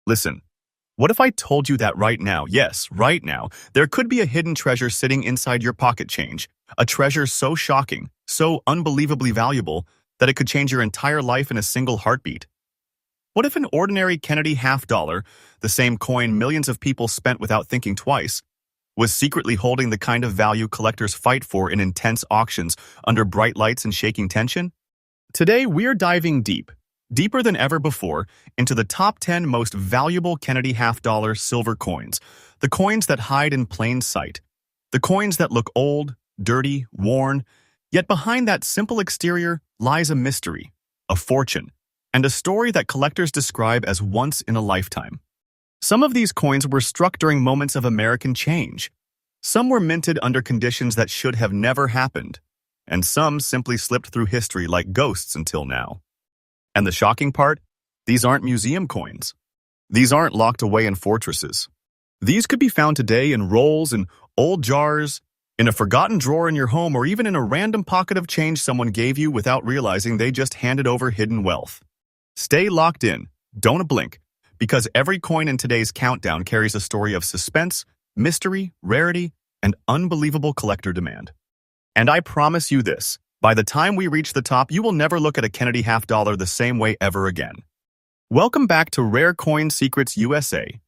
Listen, what if I told you that right now, yes, right now, there could be a hidden treasure sitting inside your pocket change, a treasure so shocking, so unbelievably valuable, that it could change your entire life in a single heartbeat? What if an ordinary Kennedy half-dollar, the same coin millions of people spent without thinking twice, was secretly holding the kind of value collectors fight for in intense auctions under bright lights and shaking tension? Today, we're diving deep, deeper than ever before, into the top 10 most valuable Kennedy half-dollar silver coins, the coins that hide in plain sight, the coins that look old, dirty, worn, yet behind that simple exterior lies a mystery, a fortune, and a story that collectors describe as once in a lifetime. Some of these coins were struck during moments of American change. Some were minted under conditions that should have never happened, and some simply slipped through history like ghosts until now. And the shocking part? These aren't museum coins. These aren't locked away in fortresses. These could be found today in rolls, in old jars, in a forgotten drawer in your home, or even in a random pocket of change someone gave you without realizing they just handed over hidden wealth. Stay locked in, don't blink, because every coin in today's countdown carries a story of suspense, mystery, rarity, and unbelievable collector demand. And I promise you this, by the time we reach the top, you will never look at a Kennedy half-dollar the same way ever again. Welcome back to Rare Coin Secrets USA,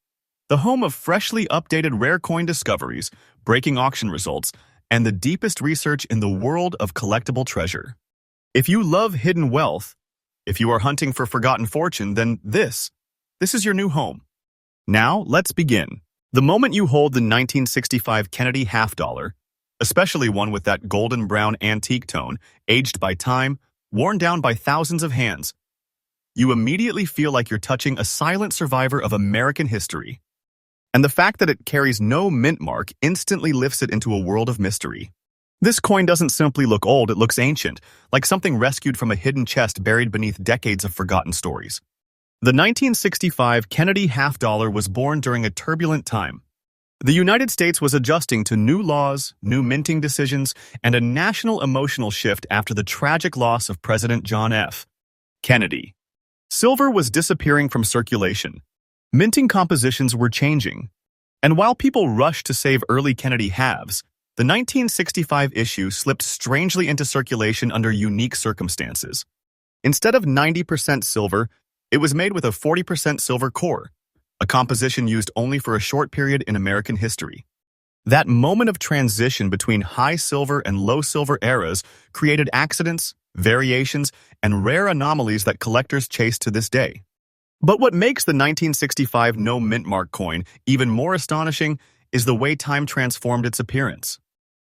the home of freshly updated rare coin discoveries, breaking auction results, and the deepest research in the world of collectible treasure. If you love hidden wealth, if you are hunting for forgotten fortune, then this is your new home. Now, let's begin. The moment you hold the 1965 Kennedy half-dollar, especially one with that golden brown antique tone, aged by time, worn down by thousands of hands, you immediately feel like you're touching a silent survivor of American history. And the fact that it carries no mint mark instantly lifts it into a world of mystery. This coin doesn't simply look old, it looks ancient, like something rescued from a hidden chest buried beneath decades of forgotten stories. The 1965 Kennedy half-dollar was born during a turbulent time. The United States was adjusting to new laws, new minting decisions, and a national emotional shift after the tragic loss of President John F. Kennedy. Silver was disappearing from circulation. Minting compositions were changing. And while people rushed to save early Kennedy halves, the 1965 issue slipped strangely into circulation under unique circumstances. Instead of 90% silver, it was made with a 40% silver core, a composition used only for a short period in American history. That moment of transition between high silver and low silver eras created accidents, variations, and rare anomalies that collectors chase to this day. But what makes the 1965 no mint mark coin even more astonishing is the way time transformed its appearance.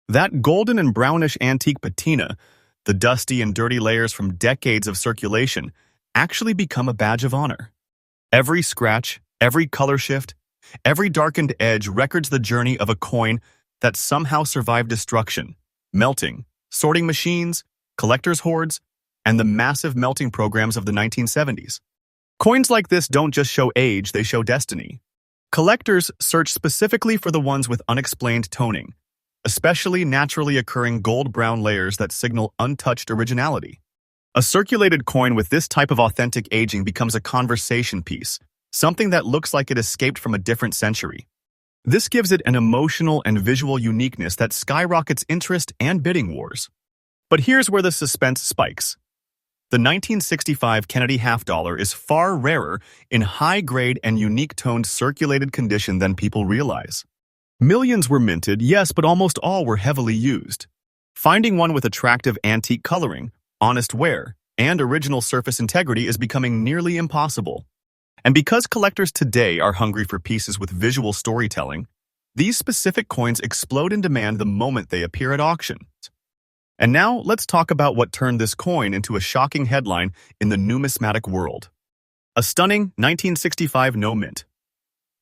That golden and brownish antique patina, the dusty and dirty layers from decades of circulation, actually become a badge of honor. Every scratch, every color shift, every darkened edge records the journey of a coin that somehow survived destruction, melting, sorting machines, collectors' hoards, and the massive melting programs of the 1970s. Coins like this don't just show age, they show destiny. Collectors search specifically for the ones with unexplained toning, especially naturally occurring gold-brown layers that signal untouched originality. A circulated coin with this type of authentic aging becomes a conversation piece, something that looks like it escaped from a different century. This gives it an emotional and visual uniqueness that skyrockets interest and bidding wars. But here's where the suspense spikes. The 1965 Kennedy half-dollar is far rarer in high-grade and unique-toned circulated condition than people realize. Millions were minted, yes, but almost all were heavily used. Finding one with attractive antique coloring, honest wear, and original surface integrity is becoming nearly impossible. And because collectors today are hungry for pieces with visual storytelling, these specific coins explode in demand the moment they appear at auctions. And now, let's talk about what turned this coin into a shocking headline in the numismatic world. A stunning 1965 no mint.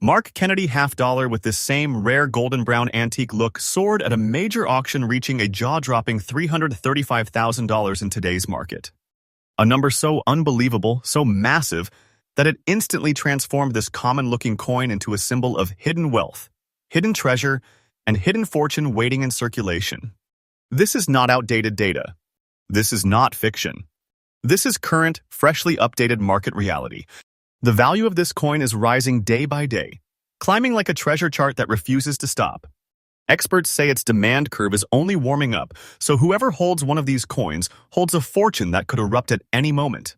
Mark Kennedy half-dollar with this same rare golden brown antique look soared at a major auction, reaching a jaw-dropping $335,000 in today's market. A number so unbelievable, so massive, that it instantly transformed this common-looking coin into a symbol of hidden wealth, hidden treasure, and hidden fortune waiting in circulation. This is not outdated data. This is not fiction. This is current, freshly updated market reality. The value of this coin is rising day by day, climbing like a treasure chart that refuses to stop. Experts say its demand curve is only warming up, so whoever holds one of these coins holds a fortune that could erupt at any moment.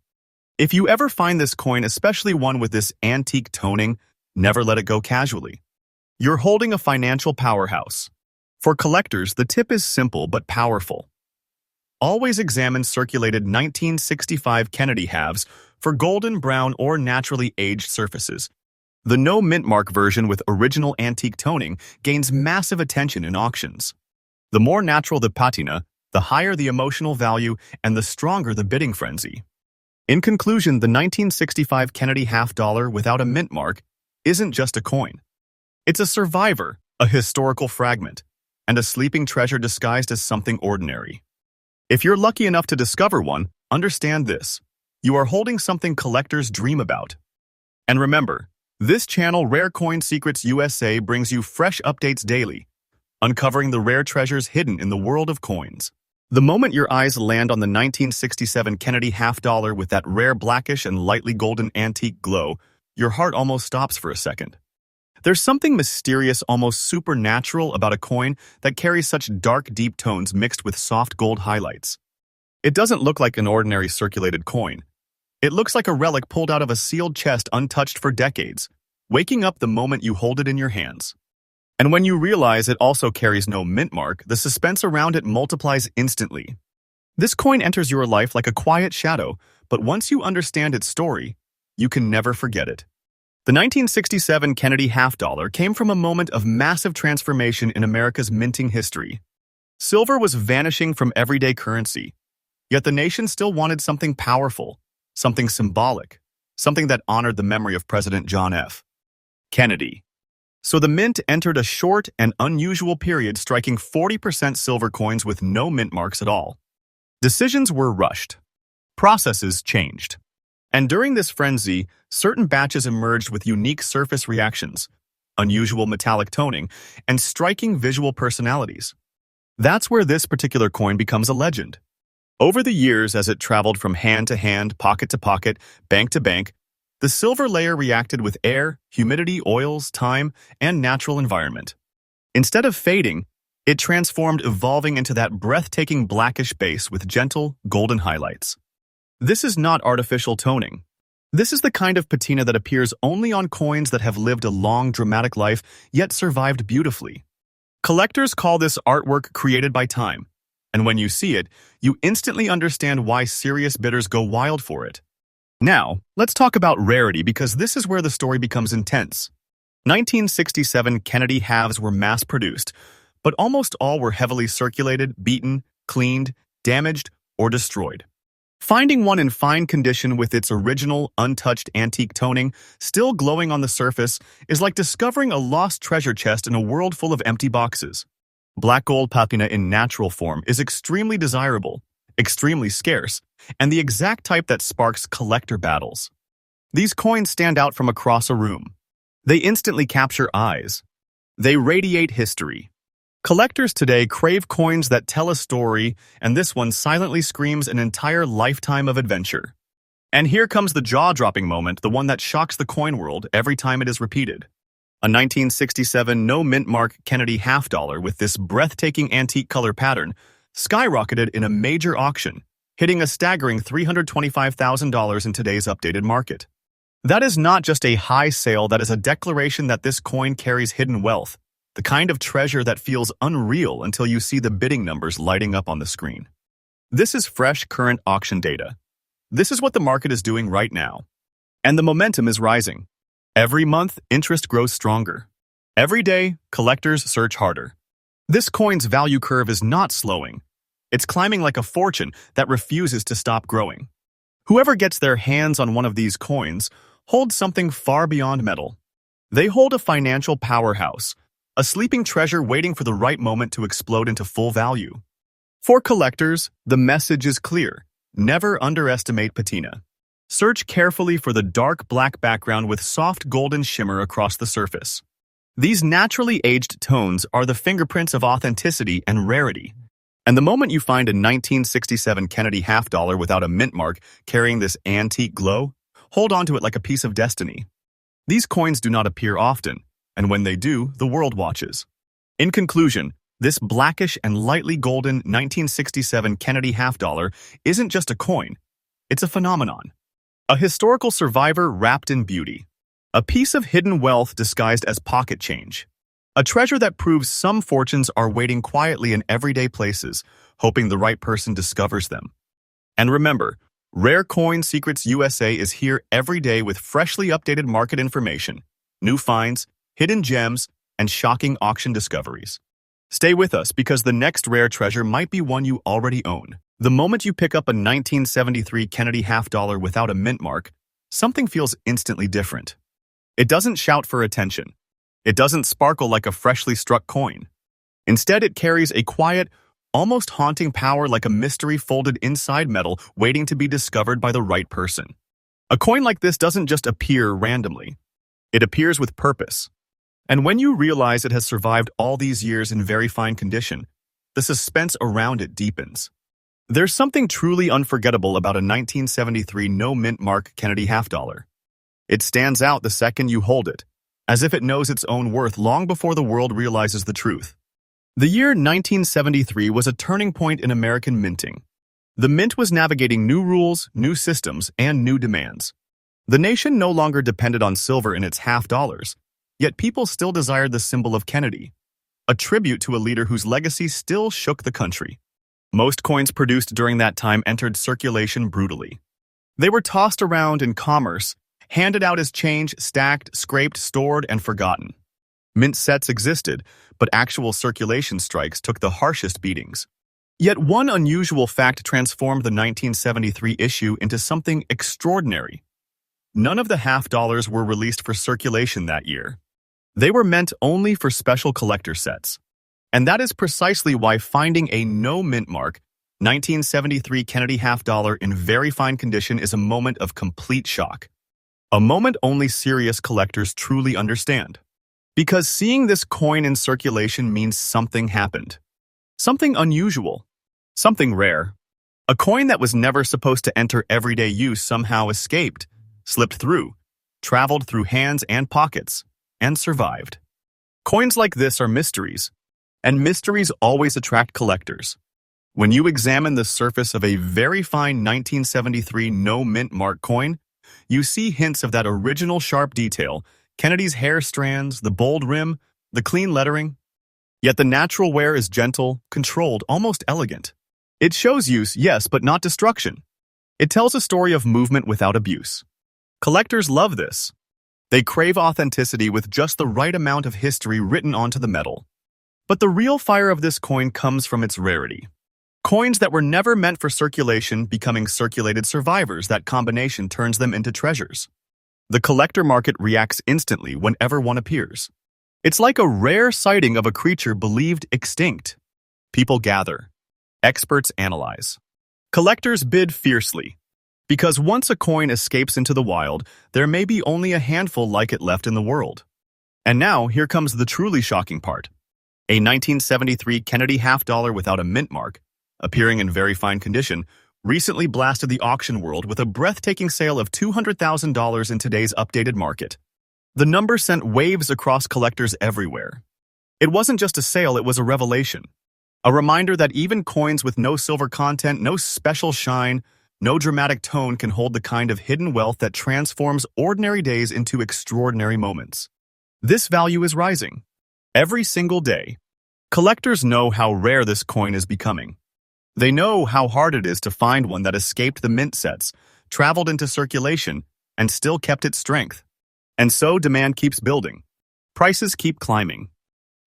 If you ever find this coin, especially one with this antique toning, never let it go casually. You're holding a financial powerhouse. For collectors, the tip is simple but powerful. Always examine circulated 1965 Kennedy halves for golden, brown, or naturally aged surfaces. The no mint mark version with original antique toning gains massive attention in auctions. The more natural the patina, the higher the emotional value and the stronger the bidding frenzy. In conclusion, the 1965 Kennedy half-dollar without a mint mark isn't just a coin. It's a survivor, a historical fragment, and a sleeping treasure disguised as something ordinary. If you're lucky enough to discover one, understand this. You are holding something collectors dream about. And remember, this channel, Rare Coin Secrets USA, brings you fresh updates daily, uncovering the rare treasures hidden in the world of coins. The moment your eyes land on the 1967 Kennedy half-dollar with that rare blackish and lightly golden antique glow, your heart almost stops for a second. There's something mysterious, almost supernatural about a coin that carries such dark, deep tones mixed with soft gold highlights. It doesn't look like an ordinary circulated coin. It looks like a relic pulled out of a sealed chest untouched for decades, waking up the moment you hold it in your hands. And when you realize it also carries no mint mark, the suspense around it multiplies instantly. This coin enters your life like a quiet shadow, but once you understand its story, you can never forget it. The 1967 Kennedy half-dollar came from a moment of massive transformation in America's minting history. Silver was vanishing from everyday currency, yet the nation still wanted something powerful, something symbolic, something that honored the memory of President John F. Kennedy. So the mint entered a short and unusual period, striking 40% silver coins with no mint marks at all. Decisions were rushed. Processes changed. And during this frenzy, certain batches emerged with unique surface reactions, unusual metallic toning, and striking visual personalities. That's where this particular coin becomes a legend. Over the years, as it traveled from hand to hand, pocket to pocket, bank to bank, the silver layer reacted with air, humidity, oils, time, and natural environment. Instead of fading, it transformed, evolving into that breathtaking blackish base with gentle, golden highlights. This is not artificial toning. This is the kind of patina that appears only on coins that have lived a long, dramatic life, yet survived beautifully. Collectors call this artwork created by time, and when you see it, you instantly understand why serious bidders go wild for it. Now, let's talk about rarity, because this is where the story becomes intense. 1967 Kennedy halves were mass-produced, but almost all were heavily circulated, beaten, cleaned, damaged, or destroyed. Finding one in fine condition with its original, untouched antique toning still glowing on the surface is like discovering a lost treasure chest in a world full of empty boxes. Black gold patina in natural form is extremely desirable, extremely scarce, and the exact type that sparks collector battles. These coins stand out from across a room. They instantly capture eyes. They radiate history. Collectors today crave coins that tell a story, and this one silently screams an entire lifetime of adventure. And here comes the jaw-dropping moment, the one that shocks the coin world every time it is repeated. A 1967 no-mint mark Kennedy half-dollar with this breathtaking antique color pattern skyrocketed in a major auction, hitting a staggering $325,000 in today's updated market. That is not just a high sale, that is a declaration that this coin carries hidden wealth, the kind of treasure that feels unreal until you see the bidding numbers lighting up on the screen. This is fresh, current auction data. This is what the market is doing right now. And the momentum is rising. Every month, interest grows stronger. Every day, collectors search harder. This coin's value curve is not slowing. It's climbing like a fortune that refuses to stop growing. Whoever gets their hands on one of these coins holds something far beyond metal. They hold a financial powerhouse, a sleeping treasure waiting for the right moment to explode into full value. For collectors, the message is clear. Never underestimate patina. Search carefully for the dark black background with soft golden shimmer across the surface. These naturally aged tones are the fingerprints of authenticity and rarity. And the moment you find a 1967 Kennedy half-dollar without a mint mark carrying this antique glow, Hold on to it like a piece of destiny. These coins do not appear often, and when they do, the world watches. In conclusion, this blackish and lightly golden 1967 Kennedy half-dollar isn't just a coin, it's a phenomenon. A historical survivor wrapped in beauty. A piece of hidden wealth disguised as pocket change. A treasure that proves some fortunes are waiting quietly in everyday places, hoping the right person discovers them. And remember, Rare Coin Secrets USA is here every day with freshly updated market information, new finds, hidden gems, and shocking auction discoveries. Stay with us because the next rare treasure might be one you already own. The moment you pick up a 1973 Kennedy half-dollar without a mint mark, something feels instantly different. It doesn't shout for attention. It doesn't sparkle like a freshly struck coin. Instead, it carries a quiet, almost haunting power like a mystery folded inside metal waiting to be discovered by the right person. A coin like this doesn't just appear randomly. It appears with purpose. And when you realize it has survived all these years in very fine condition, the suspense around it deepens. There's something truly unforgettable about a 1973 no-mint mark Kennedy half-dollar. It stands out the second you hold it, as if it knows its own worth long before the world realizes the truth. The year 1973 was a turning point in American minting. The mint was navigating new rules, new systems, and new demands. The nation no longer depended on silver in its half-dollars, yet people still desired the symbol of Kennedy, a tribute to a leader whose legacy still shook the country. Most coins produced during that time entered circulation brutally. They were tossed around in commerce, handed out as change, stacked, scraped, stored, and forgotten. Mint sets existed, but actual circulation strikes took the harshest beatings. Yet one unusual fact transformed the 1973 issue into something extraordinary. None of the half-dollars were released for circulation that year. They were meant only for special collector sets. And that is precisely why finding a no-mint mark 1973 Kennedy half-dollar in very fine condition is a moment of complete shock. A moment only serious collectors truly understand. Because seeing this coin in circulation means something happened. Something unusual. Something rare. A coin that was never supposed to enter everyday use somehow escaped, slipped through, traveled through hands and pockets, and survived. Coins like this are mysteries, and mysteries always attract collectors. When you examine the surface of a very fine 1973 no-mint mark coin, you see hints of that original sharp detail, Kennedy's hair strands, the bold rim, the clean lettering. Yet the natural wear is gentle, controlled, almost elegant. It shows use, yes, but not destruction. It tells a story of movement without abuse. Collectors love this. They crave authenticity with just the right amount of history written onto the metal. But the real fire of this coin comes from its rarity. Coins that were never meant for circulation becoming circulated survivors, that combination turns them into treasures. The collector market reacts instantly whenever one appears. It's like a rare sighting of a creature believed extinct. People gather. Experts analyze. Collectors bid fiercely. Because once a coin escapes into the wild, there may be only a handful like it left in the world. And now, here comes the truly shocking part. A 1973 Kennedy half-dollar without a mint mark, appearing in very fine condition, recently blasted the auction world with a breathtaking sale of $200,000 in today's updated market. The number sent waves across collectors everywhere. It wasn't just a sale, it was a revelation. A reminder that even coins with no silver content, no special shine, no dramatic tone can hold the kind of hidden wealth that transforms ordinary days into extraordinary moments. This value is rising. Every single day. Collectors know how rare this coin is becoming. They know how hard it is to find one that escaped the mint sets, traveled into circulation, and still kept its strength. And so demand keeps building. Prices keep climbing.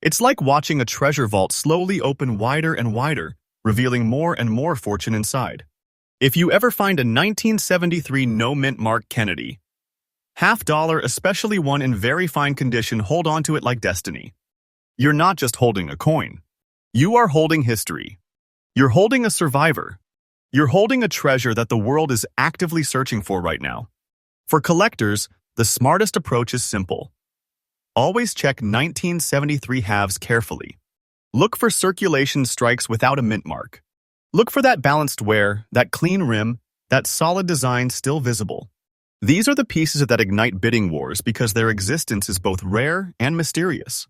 It's like watching a treasure vault slowly open wider and wider, revealing more and more fortune inside. If you ever find a 1973 no-mint mark Kennedy half-dollar, especially one in very fine condition, hold on to it like destiny. You're not just holding a coin. You are holding history. You're holding a survivor. You're holding a treasure that the world is actively searching for right now. For collectors, the smartest approach is simple. Always check 1973 halves carefully. Look for circulation strikes without a mint mark. Look for that balanced wear, that clean rim, that solid design still visible. These are the pieces that ignite bidding wars because their existence is both rare and mysterious.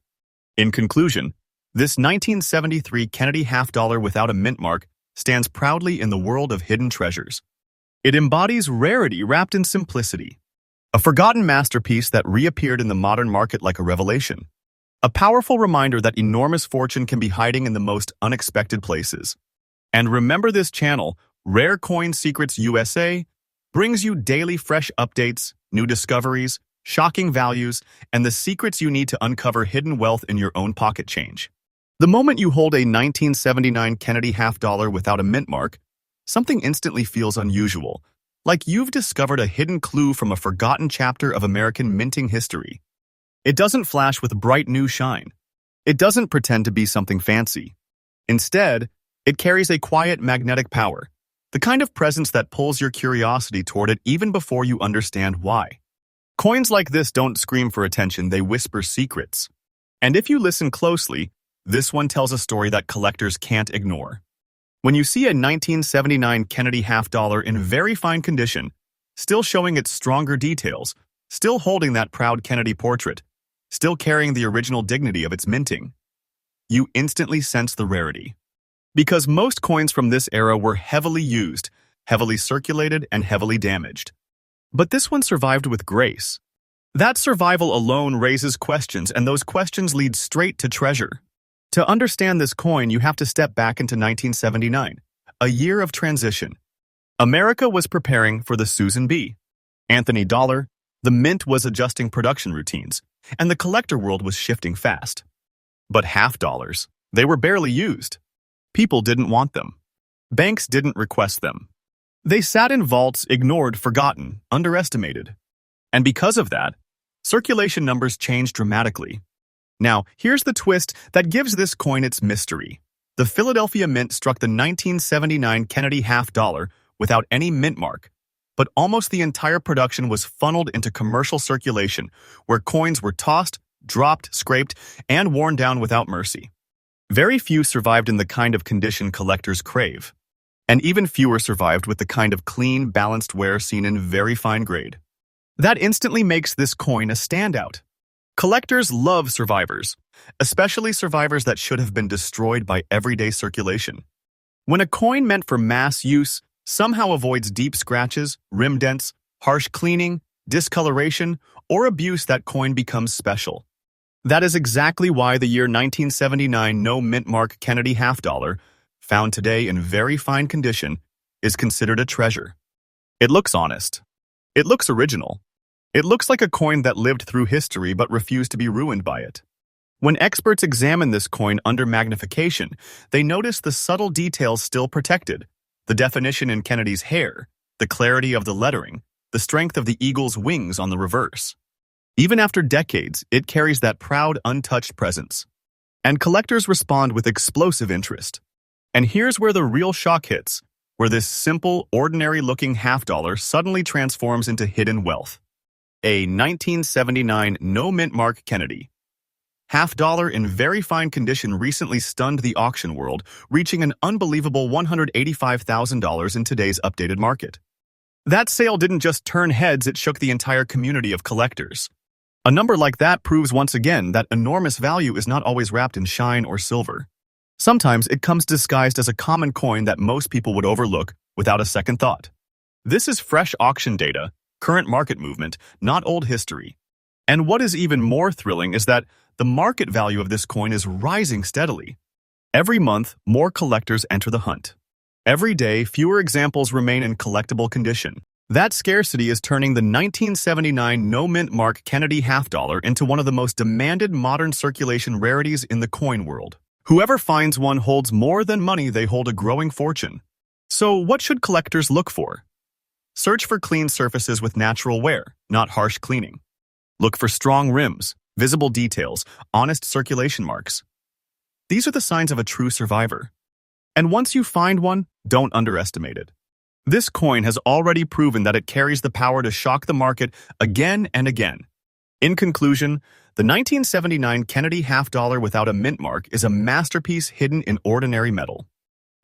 In conclusion, this 1973 Kennedy half-dollar without a mint mark stands proudly in the world of hidden treasures. It embodies rarity wrapped in simplicity, a forgotten masterpiece that reappeared in the modern market like a revelation, a powerful reminder that enormous fortune can be hiding in the most unexpected places. And remember, this channel, Rare Coin Secrets USA, brings you daily fresh updates, new discoveries, shocking values, and the secrets you need to uncover hidden wealth in your own pocket change. The moment you hold a 1979 Kennedy half-dollar without a mint mark, something instantly feels unusual, like you've discovered a hidden clue from a forgotten chapter of American minting history. It doesn't flash with bright new shine. It doesn't pretend to be something fancy. Instead, it carries a quiet magnetic power, the kind of presence that pulls your curiosity toward it even before you understand why. Coins like this don't scream for attention, they whisper secrets. And if you listen closely, this one tells a story that collectors can't ignore. When you see a 1979 Kennedy half-dollar in very fine condition, still showing its stronger details, still holding that proud Kennedy portrait, still carrying the original dignity of its minting, you instantly sense the rarity. Because most coins from this era were heavily used, heavily circulated, and heavily damaged. But this one survived with grace. That survival alone raises questions, and those questions lead straight to treasure. To understand this coin, you have to step back into 1979, a year of transition. America was preparing for the Susan B. Anthony dollar, the mint was adjusting production routines, and the collector world was shifting fast. But half-dollars, they were barely used. People didn't want them. Banks didn't request them. They sat in vaults, ignored, forgotten, underestimated. And because of that, circulation numbers changed dramatically. Now, here's the twist that gives this coin its mystery. The Philadelphia Mint struck the 1979 Kennedy half-dollar without any mint mark, but almost the entire production was funneled into commercial circulation, where coins were tossed, dropped, scraped, and worn down without mercy. Very few survived in the kind of condition collectors crave, and even fewer survived with the kind of clean, balanced wear seen in very fine grade. That instantly makes this coin a standout. Collectors love survivors, especially survivors that should have been destroyed by everyday circulation. When a coin meant for mass use somehow avoids deep scratches, rim dents, harsh cleaning, discoloration, or abuse, that coin becomes special. That is exactly why the year 1979 no mint mark Kennedy half-dollar, found today in very fine condition, is considered a treasure. It looks honest. It looks original. It looks like a coin that lived through history but refused to be ruined by it. When experts examine this coin under magnification, they notice the subtle details still protected: the definition in Kennedy's hair, the clarity of the lettering, the strength of the eagle's wings on the reverse. Even after decades, it carries that proud, untouched presence. And collectors respond with explosive interest. And here's where the real shock hits, where this simple, ordinary-looking half-dollar suddenly transforms into hidden wealth. A 1979 no mint mark Kennedy half-dollar in very fine condition recently stunned the auction world, reaching an unbelievable $185,000 in today's updated market. That sale didn't just turn heads, it shook the entire community of collectors. A number like that proves once again that enormous value is not always wrapped in shine or silver. Sometimes it comes disguised as a common coin that most people would overlook without a second thought. This is fresh auction data, current market movement, not old history. And what is even more thrilling is that the market value of this coin is rising steadily. Every month, more collectors enter the hunt. Every day, fewer examples remain in collectible condition. That scarcity is turning the 1979 no mint mark Kennedy half-dollar into one of the most demanded modern circulation rarities in the coin world. Whoever finds one holds more than money, they hold a growing fortune. So what should collectors look for? Search for clean surfaces with natural wear, not harsh cleaning. Look for strong rims, visible details, honest circulation marks. These are the signs of a true survivor. And once you find one, don't underestimate it. This coin has already proven that it carries the power to shock the market again and again. In conclusion, the 1979 Kennedy half-dollar without a mint mark is a masterpiece hidden in ordinary metal.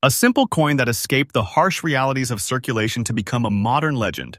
A simple coin that escaped the harsh realities of circulation to become a modern legend.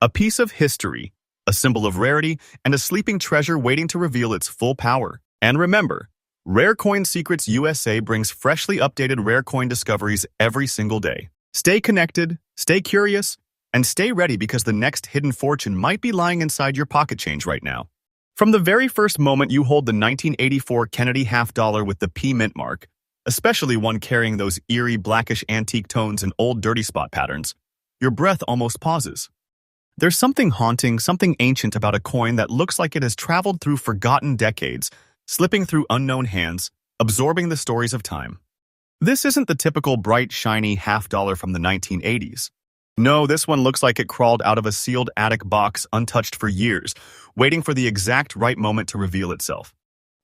A piece of history, a symbol of rarity, and a sleeping treasure waiting to reveal its full power. And remember, Rare Coin Secrets USA brings freshly updated rare coin discoveries every single day. Stay connected, stay curious, and stay ready because the next hidden fortune might be lying inside your pocket change right now. From the very first moment you hold the 1984 Kennedy half dollar with the P mint mark, especially one carrying those eerie blackish antique tones and old dirty spot patterns, your breath almost pauses. There's something haunting, something ancient about a coin that looks like it has traveled through forgotten decades, slipping through unknown hands, absorbing the stories of time. This isn't the typical bright, shiny half dollar from the 1980s. No, this one looks like it crawled out of a sealed attic box untouched for years, waiting for the exact right moment to reveal itself.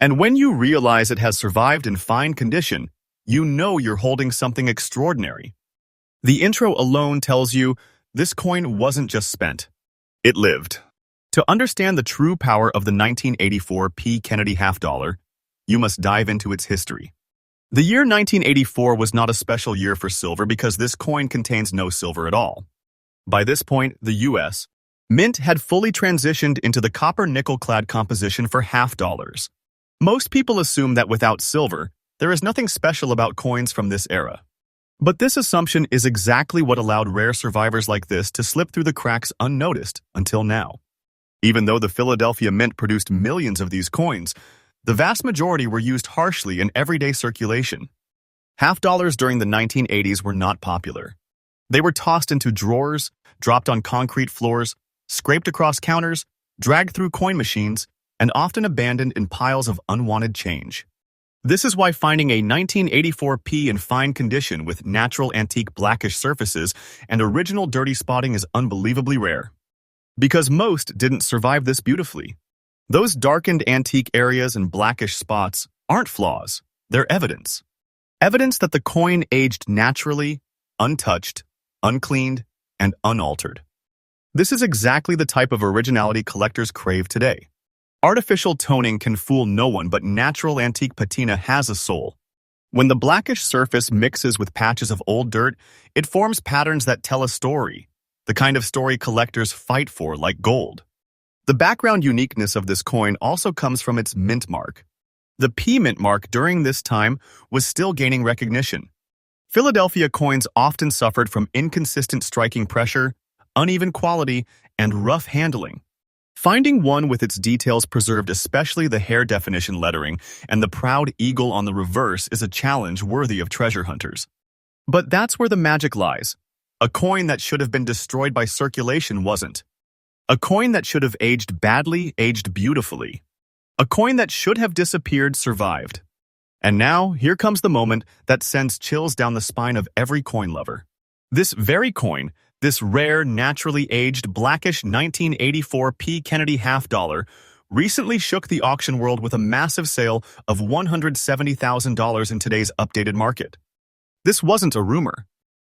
And when you realize it has survived in fine condition, you know you're holding something extraordinary. The intro alone tells you this coin wasn't just spent. It lived. To understand the true power of the 1984 P. Kennedy half dollar, you must dive into its history. The year 1984 was not a special year for silver because this coin contains no silver at all. By this point, the U.S. Mint had fully transitioned into the copper-nickel-clad composition for half dollars. Most people assume that without silver, there is nothing special about coins from this era. But this assumption is exactly what allowed rare survivors like this to slip through the cracks unnoticed until now. Even though the Philadelphia Mint produced millions of these coins, the vast majority were used harshly in everyday circulation. Half dollars during the 1980s were not popular. They were tossed into drawers, dropped on concrete floors, scraped across counters, dragged through coin machines, and often abandoned in piles of unwanted change. This is why finding a 1984 P in fine condition with natural antique blackish surfaces and original dirty spotting is unbelievably rare. Because most didn't survive this beautifully. Those darkened antique areas and blackish spots aren't flaws, they're evidence. Evidence that the coin aged naturally, untouched, uncleaned, and unaltered. This is exactly the type of originality collectors crave today. Artificial toning can fool no one, but natural antique patina has a soul. When the blackish surface mixes with patches of old dirt, it forms patterns that tell a story, the kind of story collectors fight for like gold. The background uniqueness of this coin also comes from its mint mark. The P mint mark during this time was still gaining recognition. Philadelphia coins often suffered from inconsistent striking pressure, uneven quality, and rough handling. Finding one with its details preserved, especially the hair definition lettering and the proud eagle on the reverse, is a challenge worthy of treasure hunters. But that's where the magic lies. A coin that should have been destroyed by circulation wasn't. A coin that should have aged badly aged beautifully. A coin that should have disappeared survived. And now, here comes the moment that sends chills down the spine of every coin lover. This very coin, this rare, naturally aged, blackish 1984 P. Kennedy half dollar, recently shook the auction world with a massive sale of $170,000 in today's updated market. This wasn't a rumor.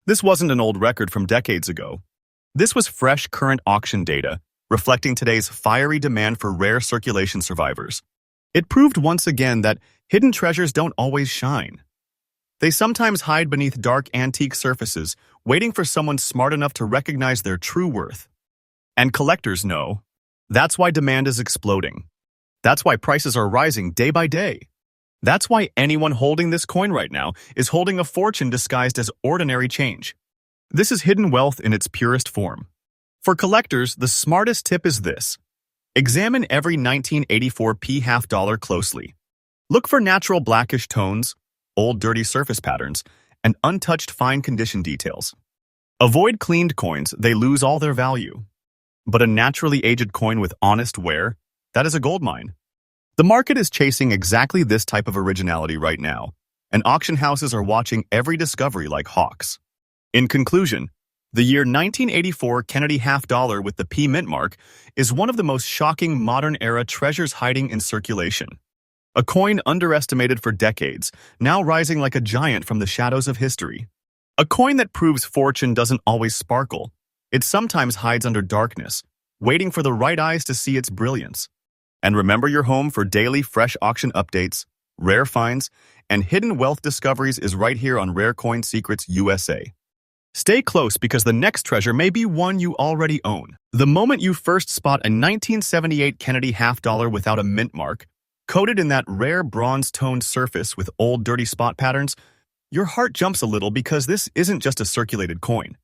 This wasn't an old record from decades ago. This was fresh, current auction data, reflecting today's fiery demand for rare circulation survivors. It proved once again that hidden treasures don't always shine. They sometimes hide beneath dark antique surfaces, waiting for someone smart enough to recognize their true worth. And collectors know. That's why demand is exploding. That's why prices are rising day by day. That's why anyone holding this coin right now is holding a fortune disguised as ordinary change. This is hidden wealth in its purest form. For collectors, the smartest tip is this. Examine every 1984 P half dollar closely. Look for natural blackish tones, old dirty surface patterns, and untouched fine condition details. Avoid cleaned coins, they lose all their value. But a naturally aged coin with honest wear, that is a goldmine. The market is chasing exactly this type of originality right now, and auction houses are watching every discovery like hawks. In conclusion, the year 1984 Kennedy half dollar with the P mint mark is one of the most shocking modern-era treasures hiding in circulation. A coin underestimated for decades, now rising like a giant from the shadows of history. A coin that proves fortune doesn't always sparkle. It sometimes hides under darkness, waiting for the right eyes to see its brilliance. And remember, your home for daily fresh auction updates, rare finds, and hidden wealth discoveries is right here on Rare Coin Secrets USA. Stay close because the next treasure may be one you already own. The moment you first spot a 1978 Kennedy half-dollar without a mint mark, coated in that rare bronze-toned surface with old dirty spot patterns, your heart jumps a little because this isn't just a circulated coin.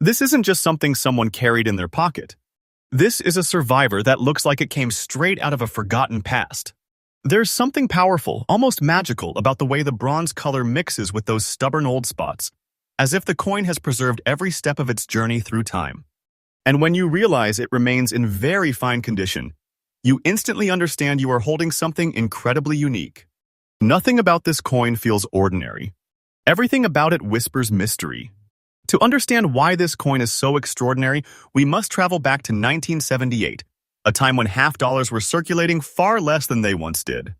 This isn't just something someone carried in their pocket. This is a survivor that looks like it came straight out of a forgotten past. There's something powerful, almost magical, about the way the bronze color mixes with those stubborn old spots, as if the coin has preserved every step of its journey through time. And when you realize it remains in very fine condition, you instantly understand you are holding something incredibly unique. Nothing about this coin feels ordinary. Everything about it whispers mystery. To understand why this coin is so extraordinary, we must travel back to 1978, a time when half-dollars were circulating far less than they once did.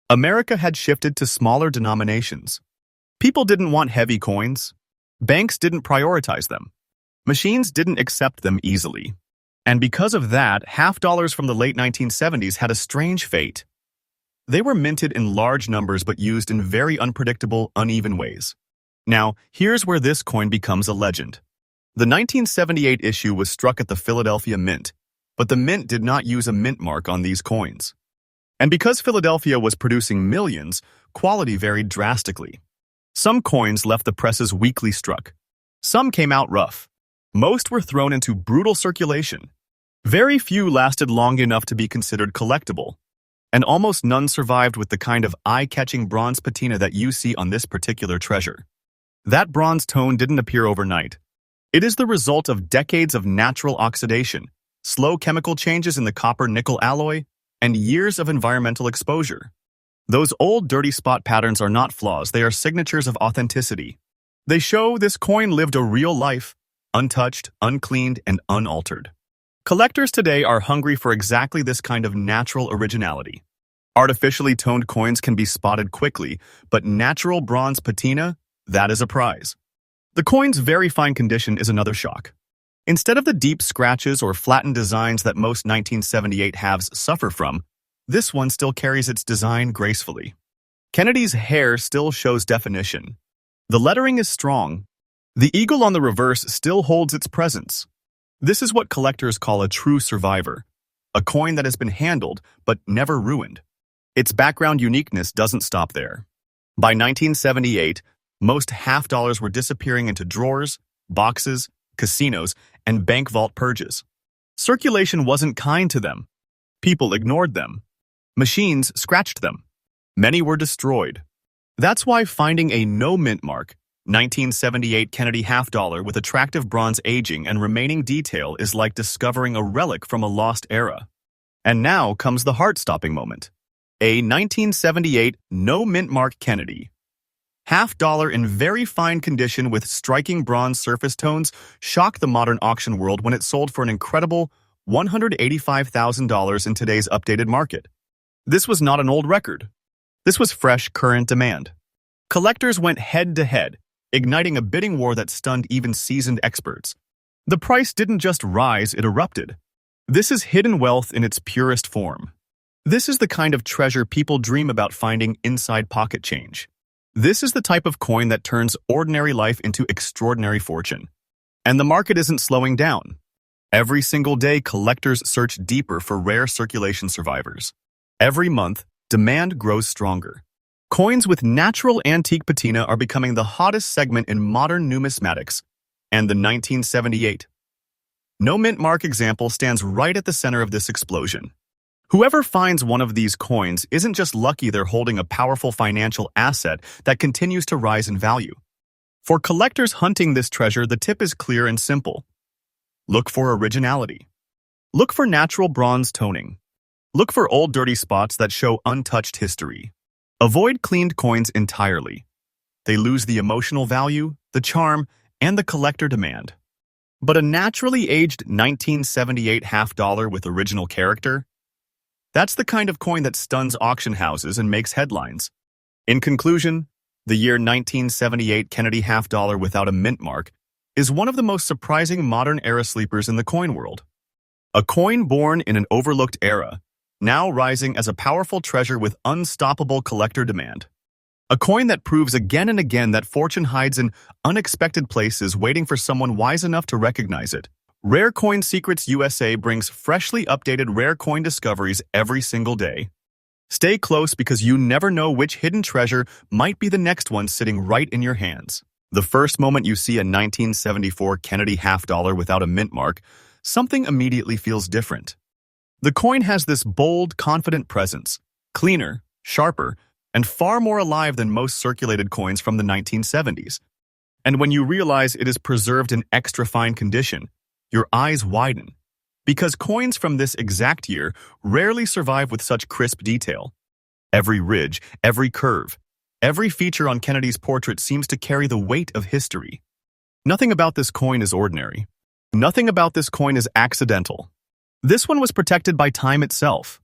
America had shifted to smaller denominations. People didn't want heavy coins. Banks didn't prioritize them. Machines didn't accept them easily. And because of that, half-dollars from the late 1970s had a strange fate. They were minted in large numbers but used in very unpredictable, uneven ways. Now, here's where this coin becomes a legend. The 1978 issue was struck at the Philadelphia Mint, but the mint did not use a mint mark on these coins. And because Philadelphia was producing millions, quality varied drastically. Some coins left the presses weakly struck. Some came out rough. Most were thrown into brutal circulation. Very few lasted long enough to be considered collectible, and almost none survived with the kind of eye-catching bronze patina that you see on this particular treasure. That bronze tone didn't appear overnight. It is the result of decades of natural oxidation, slow chemical changes in the copper-nickel alloy, and years of environmental exposure. Those old dirty spot patterns are not flaws, they are signatures of authenticity. They show this coin lived a real life, untouched, uncleaned, and unaltered. Collectors today are hungry for exactly this kind of natural originality. Artificially toned coins can be spotted quickly, but natural bronze patina, that is a prize. The coin's very fine condition is another shock. Instead of the deep scratches or flattened designs that most 1978 halves suffer from, this one still carries its design gracefully. Kennedy's hair still shows definition. The lettering is strong. The eagle on the reverse still holds its presence. This is what collectors call a true survivor, a coin that has been handled but never ruined. Its background uniqueness doesn't stop there. By 1978, most half-dollars were disappearing into drawers, boxes, casinos, and bank vault purges. Circulation wasn't kind to them. People ignored them. Machines scratched them. Many were destroyed. That's why finding a no-mint mark, 1978 Kennedy half-dollar with attractive bronze aging and remaining detail is like discovering a relic from a lost era. And now comes the heart-stopping moment. A 1978 no-mint mark Kennedy. Half-dollar in very fine condition with striking bronze surface tones shocked the modern auction world when it sold for an incredible $185,000 in today's updated market. This was not an old record. This was fresh, current demand. Collectors went head-to-head, igniting a bidding war that stunned even seasoned experts. The price didn't just rise, it erupted. This is hidden wealth in its purest form. This is the kind of treasure people dream about finding inside pocket change. This is the type of coin that turns ordinary life into extraordinary fortune. And the market isn't slowing down. Every single day, collectors search deeper for rare circulation survivors. Every month, demand grows stronger. Coins with natural antique patina are becoming the hottest segment in modern numismatics, and the 1978 no mint mark example stands right at the center of this explosion. Whoever finds one of these coins isn't just lucky, they're holding a powerful financial asset that continues to rise in value. For collectors hunting this treasure, the tip is clear and simple. Look for originality. Look for natural bronze toning. Look for old dirty spots that show untouched history. Avoid cleaned coins entirely. They lose the emotional value, the charm, and the collector demand. But a naturally aged 1978 half-dollar with original character? That's the kind of coin that stuns auction houses and makes headlines. In conclusion, the year 1978 Kennedy half-dollar without a mint mark is one of the most surprising modern-era sleepers in the coin world. A coin born in an overlooked era, now rising as a powerful treasure with unstoppable collector demand. A coin that proves again and again that fortune hides in unexpected places waiting for someone wise enough to recognize it. Rare Coin Secrets USA brings freshly updated rare coin discoveries every single day. Stay close because you never know which hidden treasure might be the next one sitting right in your hands. The first moment you see a 1974 Kennedy half-dollar without a mint mark, something immediately feels different. The coin has this bold, confident presence, cleaner, sharper, and far more alive than most circulated coins from the 1970s. And when you realize it is preserved in extra fine condition, your eyes widen. Because coins from this exact year rarely survive with such crisp detail. Every ridge, every curve, every feature on Kennedy's portrait seems to carry the weight of history. Nothing about this coin is ordinary. Nothing about this coin is accidental. This one was protected by time itself.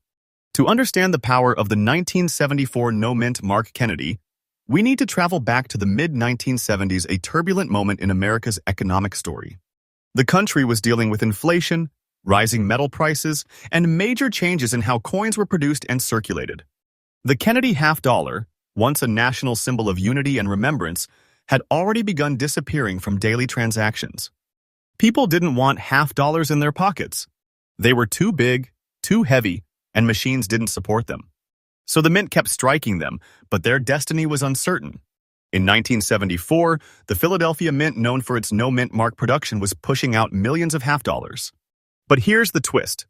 To understand the power of the 1974 no-mint Mark Kennedy, we need to travel back to the mid-1970s, a turbulent moment in America's economic story. The country was dealing with inflation, rising metal prices, and major changes in how coins were produced and circulated. The Kennedy half-dollar, once a national symbol of unity and remembrance, had already begun disappearing from daily transactions. People didn't want half-dollars in their pockets. They were too big, too heavy, and machines didn't support them. So the mint kept striking them, but their destiny was uncertain. In 1974, the Philadelphia Mint, known for its no-mint mark production, was pushing out millions of half-dollars. But here's the twist.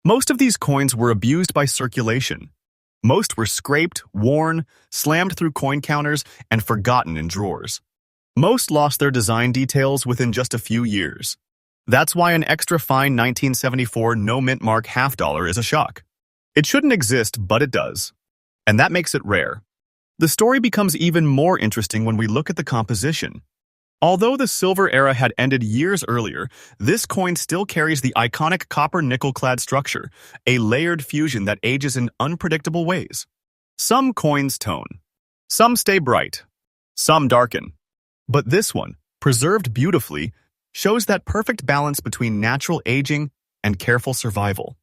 Most of these coins were abused by circulation. Most were scraped, worn, slammed through coin counters, and forgotten in drawers. Most lost their design details within just a few years. That's why an extra fine 1974 no-mint mark half-dollar is a shock. It shouldn't exist, but it does. And that makes it rare. The story becomes even more interesting when we look at the composition. Although the silver era had ended years earlier, this coin still carries the iconic copper-nickel-clad structure, a layered fusion that ages in unpredictable ways. Some coins tone. Some stay bright. Some darken. But this one, preserved beautifully, shows that perfect balance between natural aging and careful survival.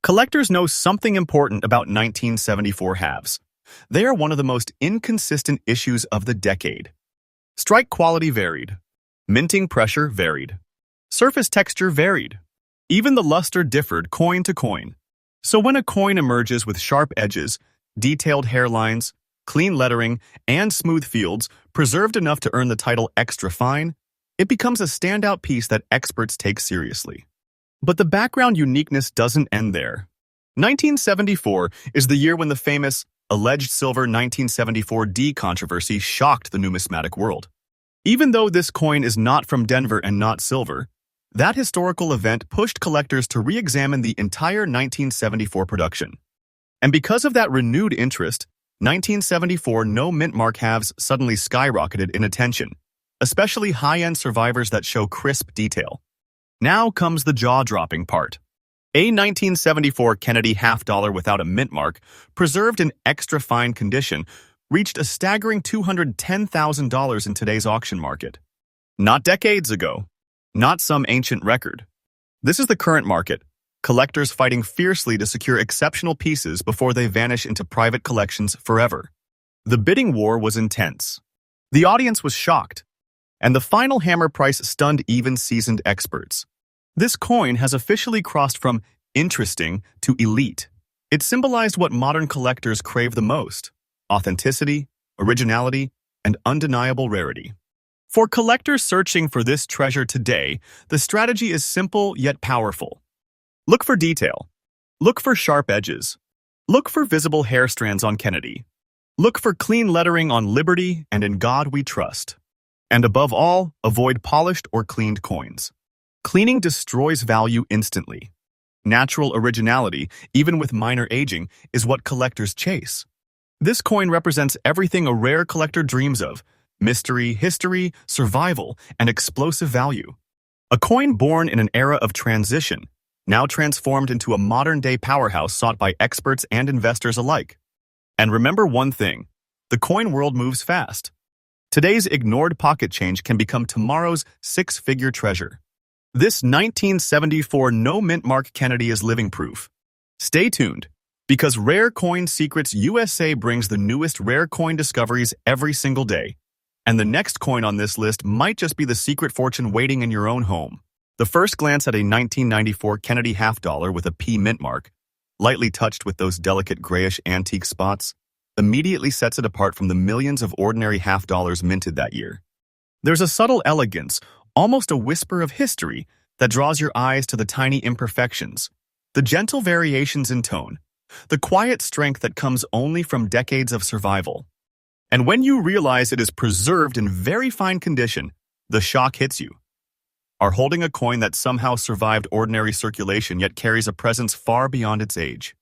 Collectors know something important about 1974 halves. They are one of the most inconsistent issues of the decade. Strike quality varied. Minting pressure varied. Surface texture varied. Even the luster differed coin to coin. So when a coin emerges with sharp edges, detailed hairlines, clean lettering, and smooth fields, preserved enough to earn the title extra fine, it becomes a standout piece that experts take seriously. But the background uniqueness doesn't end there. 1974 is the year when the famous alleged silver 1974D controversy shocked the numismatic world. Even though this coin is not from Denver and not silver, that historical event pushed collectors to re-examine the entire 1974 production. And because of that renewed interest, 1974 no-mint mark halves suddenly skyrocketed in attention, especially high-end survivors that show crisp detail. Now comes the jaw-dropping part. A 1974 Kennedy half-dollar without a mint mark, preserved in extra fine condition, reached a staggering $210,000 in today's auction market. Not decades ago. Not some ancient record. This is the current market, collectors fighting fiercely to secure exceptional pieces before they vanish into private collections forever. The bidding war was intense. The audience was shocked, and the final hammer price stunned even seasoned experts. This coin has officially crossed from interesting to elite. It symbolized what modern collectors crave the most: authenticity, originality, and undeniable rarity. For collectors searching for this treasure today, the strategy is simple yet powerful. Look for detail. Look for sharp edges. Look for visible hair strands on Kennedy. Look for clean lettering on Liberty and In God We Trust. And above all, avoid polished or cleaned coins. Cleaning destroys value instantly. Natural originality, even with minor aging, is what collectors chase. This coin represents everything a rare collector dreams of: mystery, history, survival, and explosive value. A coin born in an era of transition, now transformed into a modern-day powerhouse sought by experts and investors alike. And remember one thing: the coin world moves fast. Today's ignored pocket change can become tomorrow's six-figure treasure. This 1974 no-mint mark Kennedy is living proof. Stay tuned, Because Rare Coin Secrets USA brings the newest rare coin discoveries every single day. And the next coin on this list might just be the secret fortune waiting in your own home. The first glance at a 1994 Kennedy half-dollar with a P mint mark, lightly touched with those delicate grayish antique spots, immediately sets it apart from the millions of ordinary half-dollars minted that year. There's a subtle elegance, almost a whisper of history, that draws your eyes to the tiny imperfections, the gentle variations in tone, the quiet strength that comes only from decades of survival. And when you realize it is preserved in very fine condition, the shock hits you. Are holding a coin that somehow survived ordinary circulation yet carries a presence far beyond its age.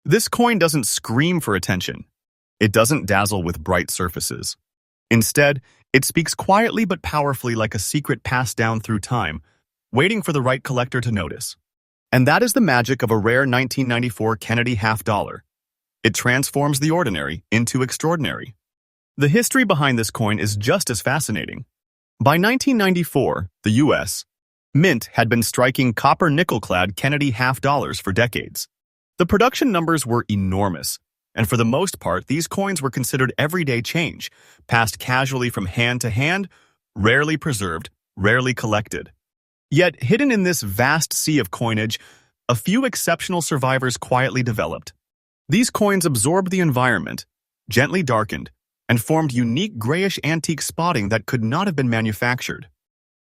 This coin doesn't scream for attention. It doesn't dazzle with bright surfaces. Instead, it speaks quietly but powerfully like a secret passed down through time, waiting for the right collector to notice. And that is the magic of a rare 1994 Kennedy half-dollar. It transforms the ordinary into extraordinary. The history behind this coin is just as fascinating. By 1994, the U.S. Mint had been striking copper nickel-clad Kennedy half-dollars for decades. The production numbers were enormous, and for the most part, these coins were considered everyday change, passed casually from hand to hand, rarely preserved, rarely collected. Yet, hidden in this vast sea of coinage, a few exceptional survivors quietly developed. These coins absorbed the environment, gently darkened, and formed unique grayish antique spotting that could not have been manufactured.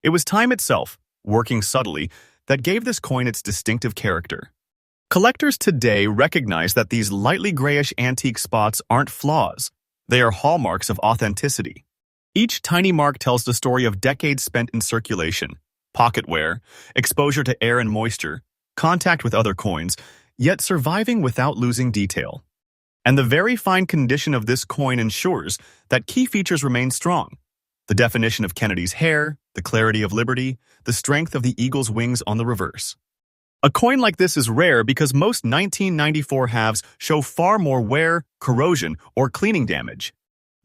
It was time itself, working subtly, that gave this coin its distinctive character. Collectors today recognize that these lightly grayish antique spots aren't flaws. They are hallmarks of authenticity. Each tiny mark tells the story of decades spent in circulation, pocket wear, exposure to air and moisture, contact with other coins, yet surviving without losing detail. And the very fine condition of this coin ensures that key features remain strong. The definition of Kennedy's hair, the clarity of Liberty, the strength of the eagle's wings on the reverse. A coin like this is rare because most 1994 halves show far more wear, corrosion, or cleaning damage.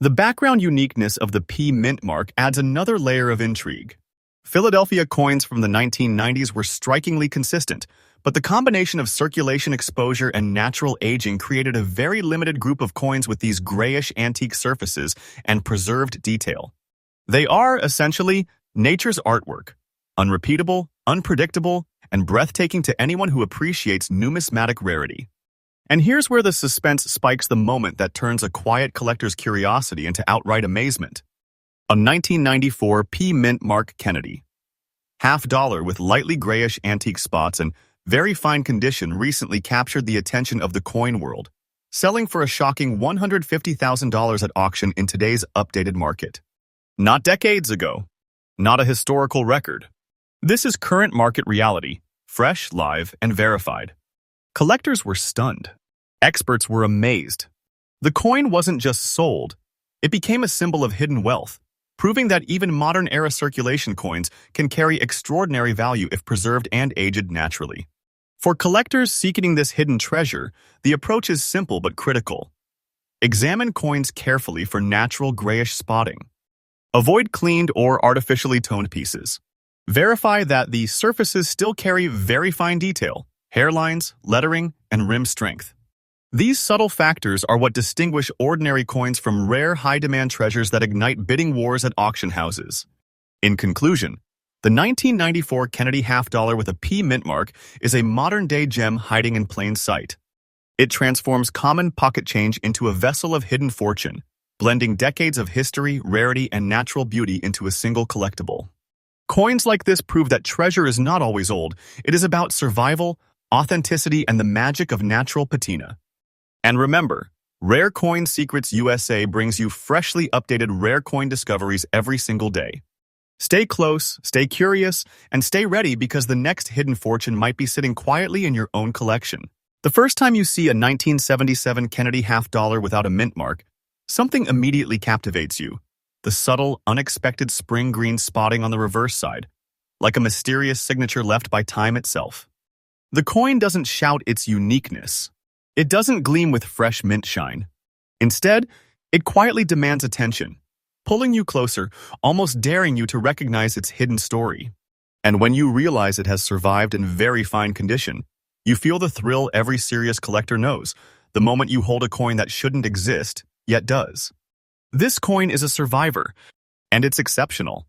The background uniqueness of the P mint mark adds another layer of intrigue. Philadelphia coins from the 1990s were strikingly consistent, but the combination of circulation exposure and natural aging created a very limited group of coins with these grayish antique surfaces and preserved detail. They are, essentially, nature's artwork, unrepeatable, unpredictable, and breathtaking to anyone who appreciates numismatic rarity. And here's where the suspense spikes the moment that turns a quiet collector's curiosity into outright amazement. A 1994 P mint mark Kennedy. Half-dollar with lightly grayish antique spots and very fine condition recently captured the attention of the coin world, selling for a shocking $150,000 at auction in today's updated market. Not decades ago. Not a historical record. This is current market reality, fresh, live, and verified. Collectors were stunned. Experts were amazed. The coin wasn't just sold, it became a symbol of hidden wealth, proving that even modern-era circulation coins can carry extraordinary value if preserved and aged naturally. For collectors seeking this hidden treasure, the approach is simple but critical. Examine coins carefully for natural grayish spotting. Avoid cleaned or artificially toned pieces. Verify that the surfaces still carry very fine detail, hairlines, lettering, and rim strength. These subtle factors are what distinguish ordinary coins from rare, high-demand treasures that ignite bidding wars at auction houses. In conclusion, the 1994 Kennedy half-dollar with a P mint mark is a modern-day gem hiding in plain sight. It transforms common pocket change into a vessel of hidden fortune, blending decades of history, rarity, and natural beauty into a single collectible. Coins like this prove that treasure is not always old. It is about survival, authenticity, and the magic of natural patina. And remember, Rare Coin Secrets USA brings you freshly updated rare coin discoveries every single day. Stay close, stay curious, and stay ready because the next hidden fortune might be sitting quietly in your own collection. The first time you see a 1977 Kennedy half-dollar without a mint mark, something immediately captivates you. The subtle, unexpected spring green spotting on the reverse side, like a mysterious signature left by time itself. The coin doesn't shout its uniqueness. It doesn't gleam with fresh mint shine. Instead, it quietly demands attention, pulling you closer, almost daring you to recognize its hidden story. And when you realize it has survived in very fine condition, You feel the thrill every serious collector knows, the moment you hold a coin that shouldn't exist, yet does. This coin is a survivor, and it's exceptional.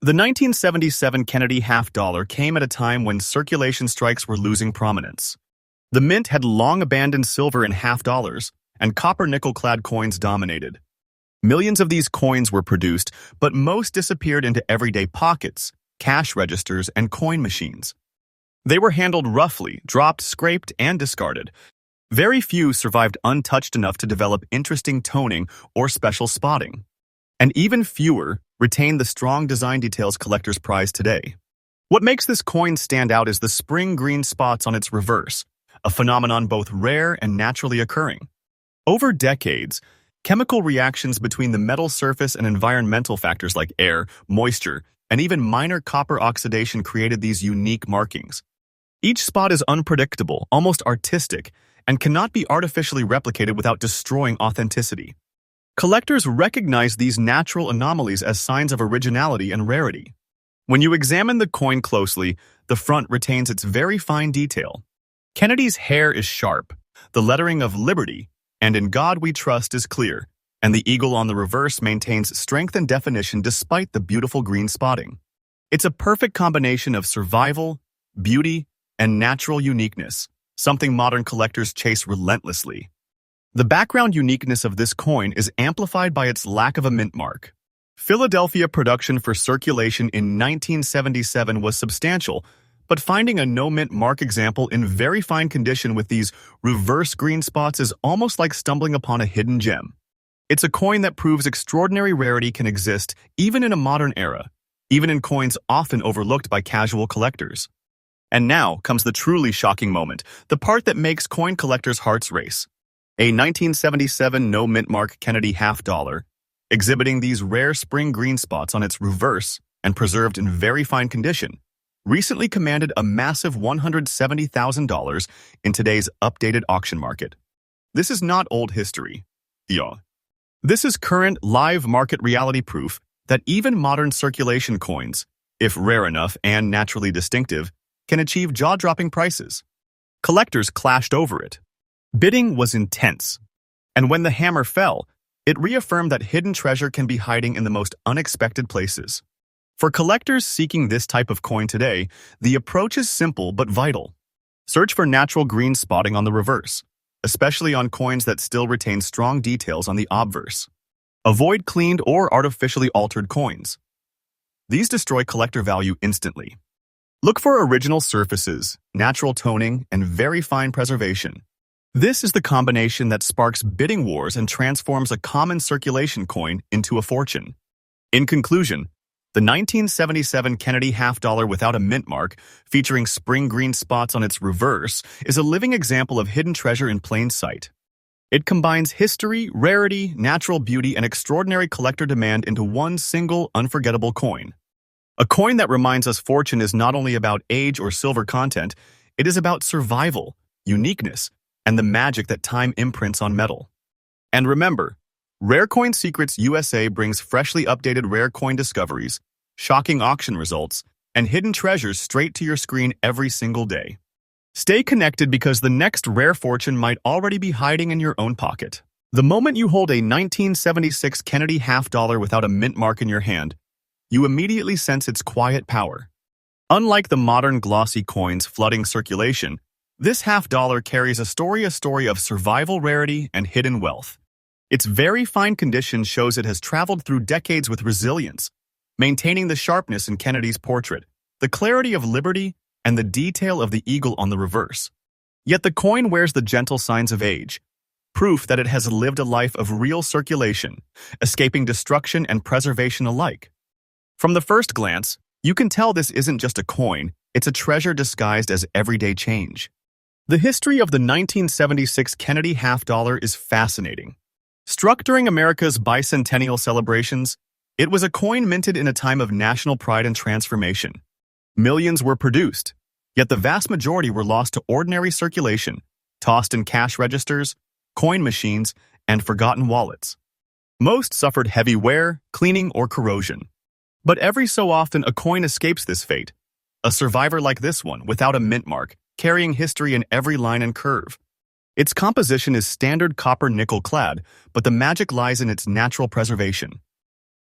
The 1977 Kennedy half dollar came at a time when circulation strikes were losing prominence. The mint had long abandoned silver in half dollars, and copper nickel-clad coins dominated. Millions of these coins were produced, but most disappeared into everyday pockets, cash registers, and coin machines. They were handled roughly, dropped, scraped, and discarded. Very few survived untouched enough to develop interesting toning or special spotting. And even fewer retained the strong design details collectors prize today. What makes this coin stand out is the spring green spots on its reverse, a phenomenon both rare and naturally occurring. Over decades, chemical reactions between the metal surface and environmental factors like air, moisture, and even minor copper oxidation created these unique markings. Each spot is unpredictable, almost artistic, and cannot be artificially replicated without destroying authenticity. Collectors recognize these natural anomalies as signs of originality and rarity. When you examine the coin closely, the front retains its very fine detail. Kennedy's hair is sharp, the lettering of Liberty, and In God We Trust is clear, and the eagle on the reverse maintains strength and definition despite the beautiful green spotting. It's a perfect combination of survival, beauty, and natural uniqueness, something modern collectors chase relentlessly. The background uniqueness of this coin is amplified by its lack of a mint mark. Philadelphia production for circulation in 1977 was substantial, but finding a no-mint mark example in very fine condition with these reverse green spots is almost like stumbling upon a hidden gem. It's a coin that proves extraordinary rarity can exist even in a modern era, even in coins often overlooked by casual collectors. And now comes the truly shocking moment, the part that makes coin collectors' hearts race. A 1977 no-mint mark Kennedy half dollar, exhibiting these rare spring green spots on its reverse and preserved in very fine condition, recently commanded a massive $170,000 in today's updated auction market. This is not old history. This is current live market reality proof that even modern circulation coins, if rare enough and naturally distinctive, can achieve jaw-dropping prices. Collectors clashed over it. Bidding was intense, and when the hammer fell, it reaffirmed that hidden treasure can be hiding in the most unexpected places. For collectors seeking this type of coin today, the approach is simple but vital. Search for natural green spotting on the reverse, especially on coins that still retain strong details on the obverse. Avoid cleaned or artificially altered coins. These destroy collector value instantly. Look for original surfaces, natural toning, and very fine preservation. This is the combination that sparks bidding wars and transforms a common circulation coin into a fortune. In conclusion, the 1977 Kennedy half dollar without a mint mark, featuring spring green spots on its reverse, is a living example of hidden treasure in plain sight. It combines history, rarity, natural beauty, and extraordinary collector demand into one single, unforgettable coin. A coin that reminds us fortune is not only about age or silver content, it is about survival, uniqueness, and the magic that time imprints on metal. And remember, Rare Coin Secrets USA brings freshly updated rare coin discoveries, shocking auction results, and hidden treasures straight to your screen every single day. Stay connected because the next rare fortune might already be hiding in your own pocket. The moment you hold a 1976 Kennedy half dollar without a mint mark in your hand, you immediately sense its quiet power. Unlike the modern glossy coins flooding circulation, this half dollar carries a story of survival rarity and hidden wealth. Its very fine condition shows it has traveled through decades with resilience, maintaining the sharpness in Kennedy's portrait, the clarity of Liberty, and the detail of the eagle on the reverse. Yet the coin wears the gentle signs of age, proof that it has lived a life of real circulation, escaping destruction and preservation alike. From the first glance, you can tell this isn't just a coin, it's a treasure disguised as everyday change. The history of the 1976 Kennedy half dollar is fascinating. Struck during America's bicentennial celebrations, it was a coin minted in a time of national pride and transformation. Millions were produced, yet the vast majority were lost to ordinary circulation, tossed in cash registers, coin machines, and forgotten wallets. Most suffered heavy wear, cleaning, or corrosion. But every so often a coin escapes this fate. A survivor like this one, without a mint mark, carrying history in every line and curve. Its composition is standard copper nickel clad, but the magic lies in its natural preservation.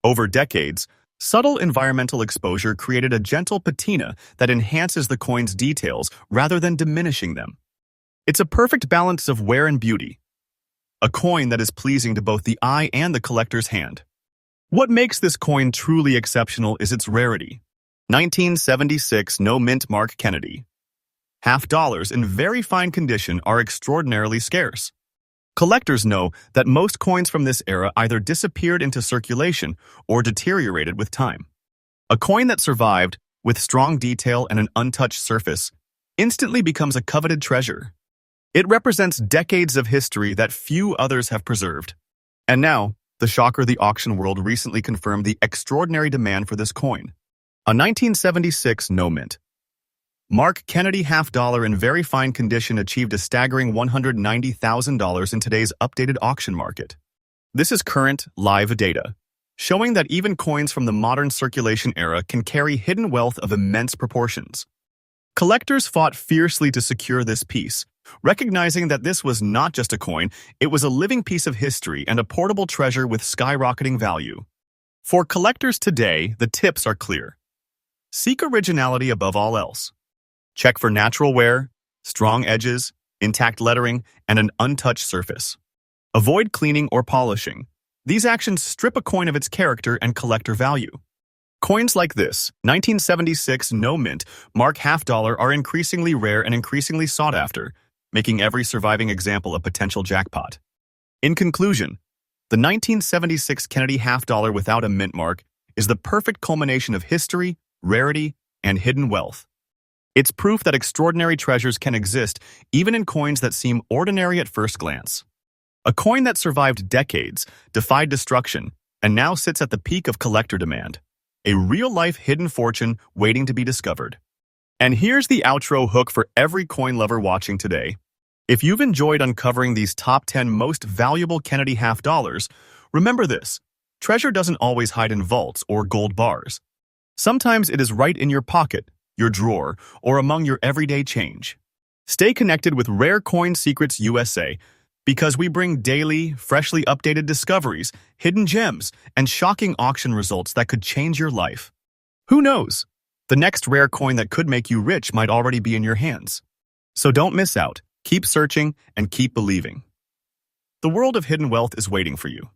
Over decades, subtle environmental exposure created a gentle patina that enhances the coin's details rather than diminishing them. It's a perfect balance of wear and beauty, a coin that is pleasing to both the eye and the collector's hand. What makes this coin truly exceptional is its rarity. 1976 No Mint Mark Kennedy. Half dollars in very fine condition are extraordinarily scarce. Collectors know that most coins from this era either disappeared into circulation or deteriorated with time. A coin that survived, with strong detail and an untouched surface, instantly becomes a coveted treasure. It represents decades of history that few others have preserved. And now, the shocker: the auction world recently confirmed the extraordinary demand for this coin. A 1976 No Mint Mark Kennedy half dollar in very fine condition achieved a staggering $190,000 in today's updated auction market. This is current, live data, showing that even coins from the modern circulation era can carry hidden wealth of immense proportions. Collectors fought fiercely to secure this piece, recognizing that this was not just a coin, it was a living piece of history and a portable treasure with skyrocketing value. For collectors today, the tips are clear. Seek originality above all else. Check for natural wear, strong edges, intact lettering, and an untouched surface. Avoid cleaning or polishing. These actions strip a coin of its character and collector value. Coins like this, 1976 No Mint Mark half dollar, are increasingly rare and increasingly sought after, making every surviving example a potential jackpot. In conclusion, the 1976 Kennedy half dollar without a mint mark is the perfect culmination of history, rarity, and hidden wealth. It's proof that extraordinary treasures can exist even in coins that seem ordinary at first glance. A coin that survived decades, defied destruction, and now sits at the peak of collector demand. A real-life hidden fortune waiting to be discovered. And here's the outro hook for every coin lover watching today. If you've enjoyed uncovering these top 10 most valuable Kennedy half dollars, remember this: treasure doesn't always hide in vaults or gold bars. Sometimes it is right in your pocket, your drawer, or among your everyday change. Stay connected with Rare Coin Secrets USA, because we bring daily, freshly updated discoveries, hidden gems, and shocking auction results that could change your life. Who knows? The next rare coin that could make you rich might already be in your hands. So don't miss out. Keep searching and keep believing. The world of hidden wealth is waiting for you.